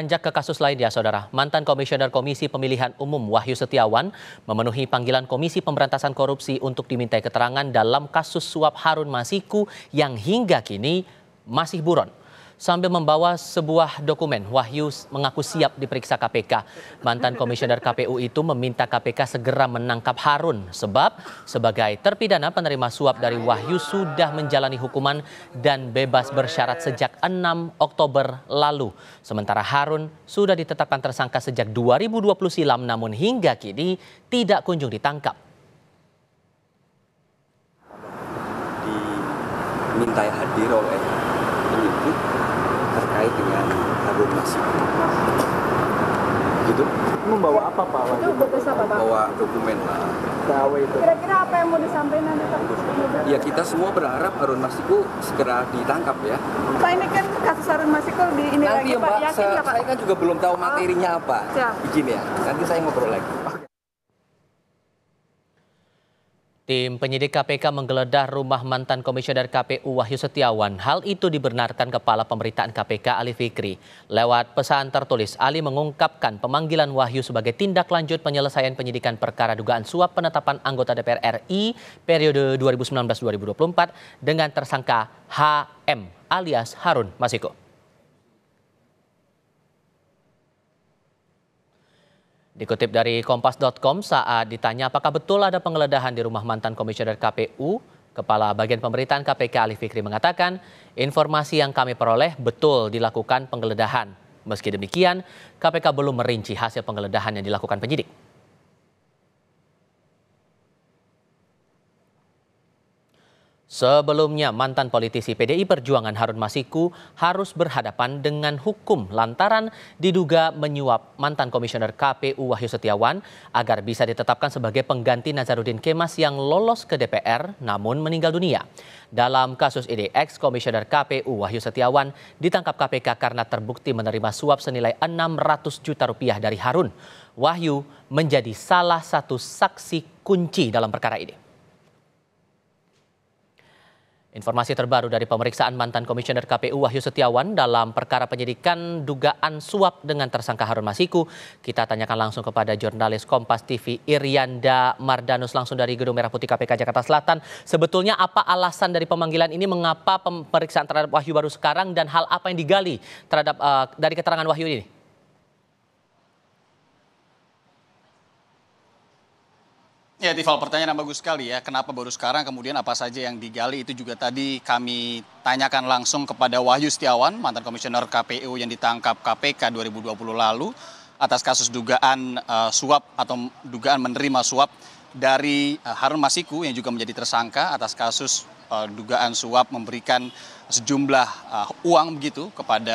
Lanjut ke kasus lain ya, Saudara. Mantan Komisioner Komisi Pemilihan Umum Wahyu Setiawan memenuhi panggilan Komisi Pemberantasan Korupsi untuk dimintai keterangan dalam kasus suap Harun Masiku yang hingga kini masih buron. Sambil membawa sebuah dokumen, Wahyu mengaku siap diperiksa KPK. Mantan Komisioner KPU itu meminta KPK segera menangkap Harun sebab sebagai terpidana penerima suap dari Wahyu sudah menjalani hukuman dan bebas bersyarat sejak 6 Oktober lalu. Sementara Harun sudah ditetapkan tersangka sejak 2020 silam namun hingga kini tidak kunjung ditangkap. Dimintai hadir oleh penyidik terkait dengan Harun Masiku. Gitu. Membawa apa Pak? Itu berkas apa Pak? Bawa dokumen lah. Gawe itu. Kira-kira apa yang mau disampaikan nanti Pak? Ya kita semua berharap Harun Masiku segera ditangkap ya. Pak, ini kan kasus Harun Masiku di ini Nanti lagi ya Pak, Mbak, yakin nggak Pak? saya kan juga belum tahu materinya apa. Siap. Begini ya, nanti saya ngobrol lagi. Tim penyidik KPK menggeledah rumah mantan Komisioner KPU Wahyu Setiawan. Hal itu dibenarkan Kepala Pemberitaan KPK Ali Fikri. Lewat pesan tertulis, Ali mengungkapkan pemanggilan Wahyu sebagai tindak lanjut penyelesaian penyidikan perkara dugaan suap penetapan anggota DPR RI periode 2019-2024 dengan tersangka HM alias Harun Masiku. Dikutip dari Kompas.com saat ditanya apakah betul ada penggeledahan di rumah mantan Komisioner KPU, Kepala Bagian Pemberitaan KPK Ali Fikri mengatakan informasi yang kami peroleh betul dilakukan penggeledahan. Meski demikian, KPK belum merinci hasil penggeledahan yang dilakukan penyidik. Sebelumnya, mantan politisi PDI Perjuangan Harun Masiku harus berhadapan dengan hukum lantaran diduga menyuap mantan Komisioner KPU Wahyu Setiawan agar bisa ditetapkan sebagai pengganti Nazarudin Kemas yang lolos ke DPR namun meninggal dunia. Dalam kasus ini, ex-Komisioner KPU Wahyu Setiawan ditangkap KPK karena terbukti menerima suap senilai 600 juta rupiah dari Harun. Wahyu menjadi salah satu saksi kunci dalam perkara ini. Informasi terbaru dari pemeriksaan mantan Komisioner KPU Wahyu Setiawan dalam perkara penyidikan dugaan suap dengan tersangka Harun Masiku. Kita tanyakan langsung kepada jurnalis Kompas TV Irianda Mardanus langsung dari Gedung Merah Putih KPK Jakarta Selatan. Sebetulnya apa alasan dari pemanggilan ini, mengapa pemeriksaan terhadap Wahyu baru sekarang dan hal apa yang digali terhadap dari keterangan Wahyu ini? Ya, Tifal, pertanyaan yang bagus sekali ya. Kenapa baru sekarang, kemudian apa saja yang digali, itu juga tadi kami tanyakan langsung kepada Wahyu Setiawan, mantan Komisioner KPU yang ditangkap KPK 2020 lalu atas kasus dugaan suap atau dugaan menerima suap dari Harun Masiku yang juga menjadi tersangka atas kasus dugaan suap memberikan sejumlah uang begitu kepada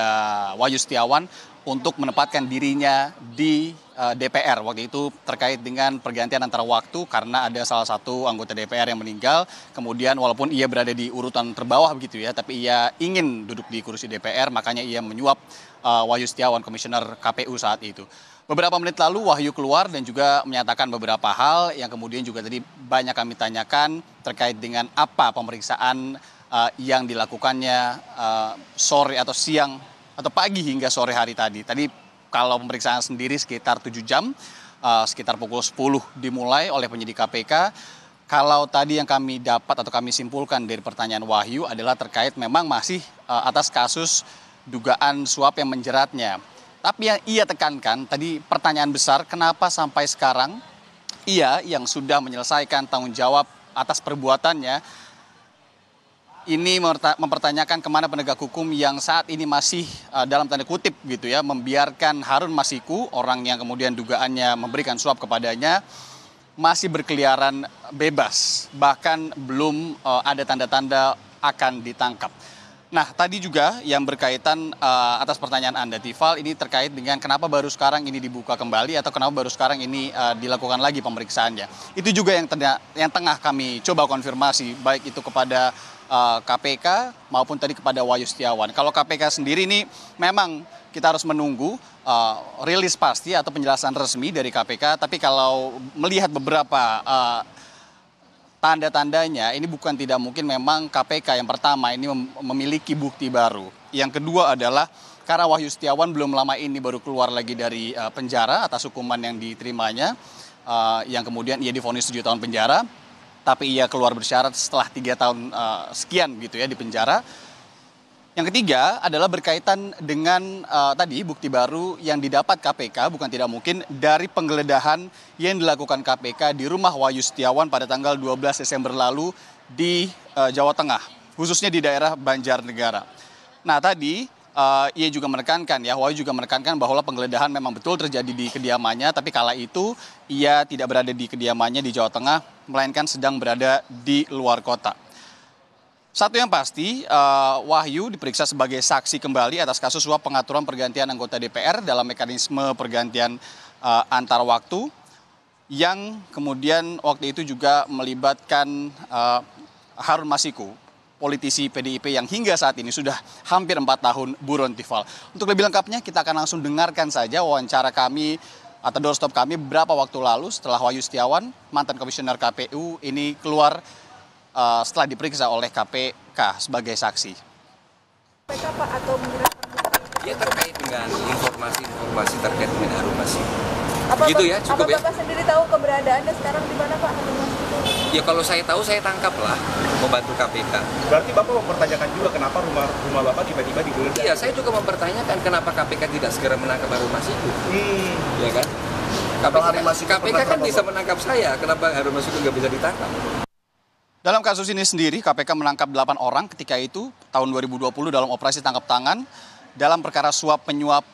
Wahyu Setiawan untuk menempatkan dirinya di DPR. Waktu itu terkait dengan pergantian antara waktu karena ada salah satu anggota DPR yang meninggal. Kemudian walaupun ia berada di urutan terbawah begitu ya, tapi ia ingin duduk di kursi DPR, makanya ia menyuap Wahyu Setiawan, Komisioner KPU saat itu. Beberapa menit lalu Wahyu keluar dan juga menyatakan beberapa hal yang kemudian juga tadi banyak kami tanyakan terkait dengan apa pemeriksaan yang dilakukannya sore atau siang atau pagi hingga sore hari tadi. Tadi kalau pemeriksaan sendiri sekitar 7 jam, sekitar pukul 10 dimulai oleh penyidik KPK. Kalau tadi yang kami dapat atau kami simpulkan dari pertanyaan Wahyu adalah terkait memang masih atas kasus dugaan suap yang menjeratnya. Tapi yang ia tekankan tadi pertanyaan besar, kenapa sampai sekarang ia yang sudah menyelesaikan tanggung jawab atas perbuatannya ini mempertanyakan kemana penegak hukum yang saat ini masih dalam tanda kutip gitu ya membiarkan Harun Masiku, orang yang kemudian dugaannya memberikan suap kepadanya, masih berkeliaran bebas, bahkan belum ada tanda-tanda akan ditangkap. Nah, tadi juga yang berkaitan atas pertanyaan Anda, Tifal, ini terkait dengan kenapa baru sekarang ini dibuka kembali atau kenapa baru sekarang ini dilakukan lagi pemeriksaannya. Itu juga yang tengah kami coba konfirmasi, baik itu kepada KPK maupun tadi kepada Wahyu Setiawan. Kalau KPK sendiri ini memang kita harus menunggu rilis pasti atau penjelasan resmi dari KPK, tapi kalau melihat beberapa tanda-tandanya ini bukan tidak mungkin memang KPK yang pertama ini memiliki bukti baru. Yang kedua adalah karena Wahyu Setiawan belum lama ini baru keluar lagi dari penjara atas hukuman yang diterimanya, yang kemudian ia divonis 7 tahun penjara, tapi ia keluar bersyarat setelah 3 tahun sekian gitu ya di penjara. Yang ketiga adalah berkaitan dengan tadi bukti baru yang didapat KPK, bukan tidak mungkin, dari penggeledahan yang dilakukan KPK di rumah Wahyu Setiawan pada tanggal 12 Desember lalu di Jawa Tengah, khususnya di daerah Banjarnegara. Nah tadi ia juga menekankan ya, Wahyu juga menekankan bahwa penggeledahan memang betul terjadi di kediamannya, tapi kala itu ia tidak berada di kediamannya di Jawa Tengah, melainkan sedang berada di luar kota. Satu yang pasti, Wahyu diperiksa sebagai saksi kembali atas kasus suap pengaturan pergantian anggota DPR dalam mekanisme pergantian antar waktu, yang kemudian waktu itu juga melibatkan Harun Masiku, politisi PDIP yang hingga saat ini sudah hampir 4 tahun buron, Tifal. Untuk lebih lengkapnya kita akan langsung dengarkan saja wawancara kami atau doorstop kami beberapa waktu lalu setelah Wahyu Setiawan, mantan komisioner KPU, ini keluar setelah diperiksa oleh KPK sebagai saksi. KPK Pak atau menyerahkan Ya terkait dengan informasi terkait dengan Harun Masiku. apa Gitu ya, cukup ya. Bapak sendiri tahu keberadaannya sekarang di mana Pak Harun Masiku? Ya kalau saya tahu saya tangkap lah, membantu KPK. Berarti Bapak mempertanyakan juga kenapa rumah Bapak tiba-tiba digeledah? Iya, saya juga mempertanyakan kenapa KPK tidak segera menangkap Harun Masiku. Ya kan? KPK kan bisa menangkap saya, kenapa Harun Masiku nggak bisa ditangkap? Dalam kasus ini sendiri, KPK menangkap 8 orang ketika itu, tahun 2020 dalam operasi tangkap tangan, dalam perkara suap penyuap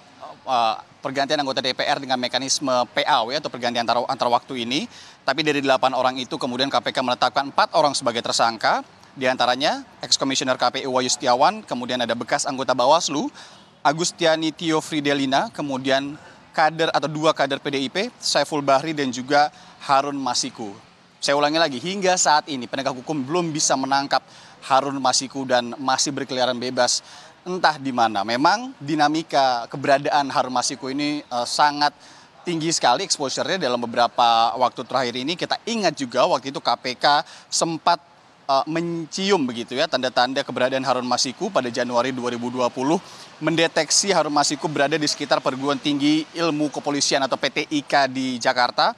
pergantian anggota DPR dengan mekanisme PAW atau pergantian antar waktu ini. Tapi dari 8 orang itu kemudian KPK menetapkan 4 orang sebagai tersangka, diantaranya ex-komisioner KPU Wahyu Setiawan, kemudian ada bekas anggota Bawaslu, Agustiani Tio Fridelina, kemudian kader atau 2 kader PDIP, Saiful Bahri dan juga Harun Masiku. Saya ulangi lagi, hingga saat ini penegak hukum belum bisa menangkap Harun Masiku dan masih berkeliaran bebas entah di mana. Memang dinamika keberadaan Harun Masiku ini sangat tinggi sekali exposure-nya dalam beberapa waktu terakhir ini. Kita ingat juga waktu itu KPK sempat mencium begitu ya tanda-tanda keberadaan Harun Masiku pada Januari 2020, mendeteksi Harun Masiku berada di sekitar Perguruan Tinggi Ilmu Kepolisian atau PTIK di Jakarta.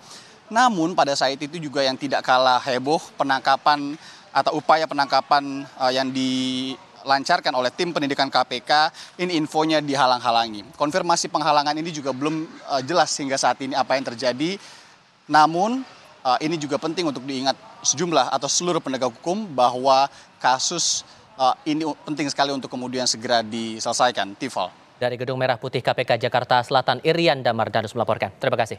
Namun pada saat itu juga yang tidak kalah heboh, penangkapan atau upaya penangkapan yang dilancarkan oleh tim pendidikan KPK, ini infonya dihalang-halangi. Konfirmasi penghalangan ini juga belum jelas hingga saat ini apa yang terjadi. Namun ini juga penting untuk diingat sejumlah atau seluruh penegak hukum bahwa kasus ini penting sekali untuk kemudian segera diselesaikan. Tifal. Dari Gedung Merah Putih KPK Jakarta Selatan, Irian Damardanus melaporkan. Terima kasih.